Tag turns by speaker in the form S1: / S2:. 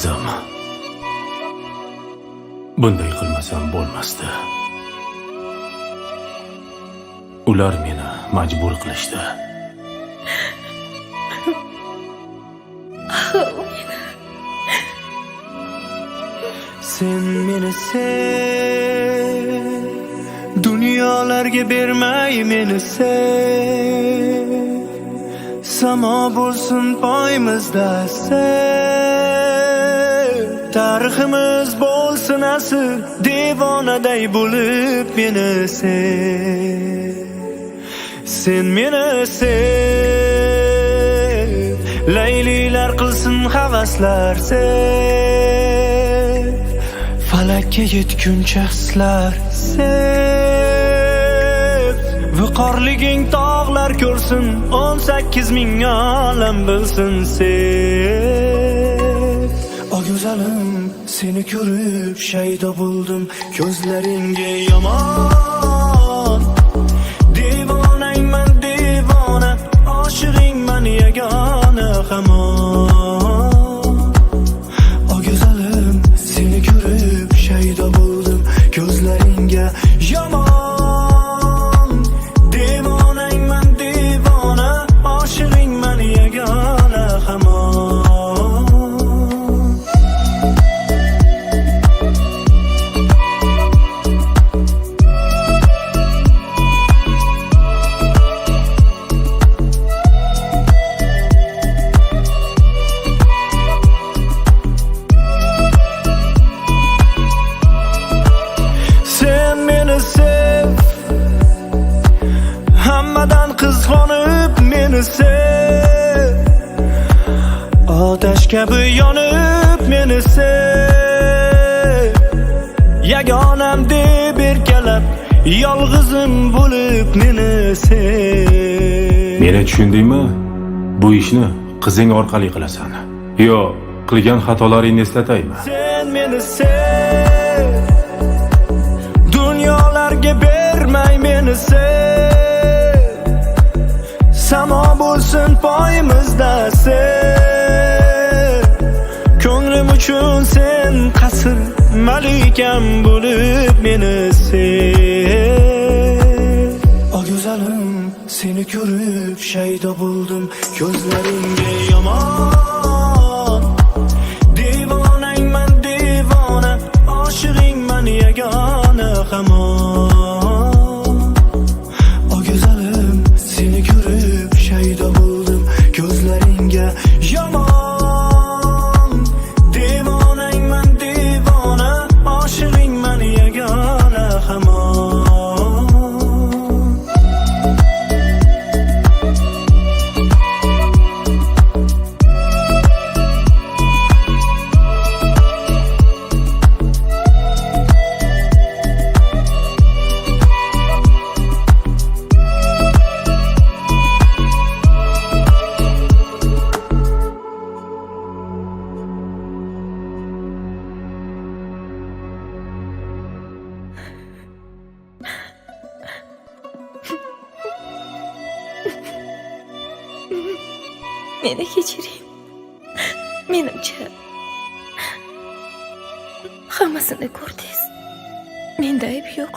S1: Qizim, bunday qilmasam bo'lmasdi. Ular meni majbur qilishdi.
S2: Sen meni sev, dunyolarga bermay meni sev. Samo bo'lsin poyimizda sev. Tariximiz bo'lsin asr, devonaday bo'lib meni sev. Sen meni sev, laylilar qilsin havaslar sev. Falakka yetguncha hislar sev. Viqorliging tog'lar ko'rsin, 18 ming olam bilsin sev. O go'zalim, seni ko'rib shaydo bo'ldim, ko'zlaringga yomon. Devonangman devona, oshig'ingman yagona hamon. O go'zalim, seni ko'rib shaydo bo'ldim, ko'zlaringga yomon. Devonangman devona, oshig'ingman yagona hamon. Hammadan qizg'onib meni sev, otash kabi yonib meni sev. Yagonam deb erkalab, yolg'izim bo'lib meni sev.
S1: Meni tushundingmi? Bu ishni qizing orqali qilasan. Yo, qilgan xatolaringni eslataymi?
S2: Sen meni sev, dunyolarga bermay meni sev. Samo bo'lsin poyimizda sev. Ko'nglim uchun sen qasr, malikam bo'lib meni sev. O go'zalim, seni ko'rib shaydo bo'ldim, ko'zlaringga yomon. Devonangman devona, oshig'ingman yagona hamon. O go'zalim, seni ko'rib shaydo bo'ldim, ko'zlaringga yomon. Devonangman devona, oshig'ingman yagona hamon.
S3: Meni kechiring. Menimcha hammasini ko'rdingiz. Menda ayb yo'q.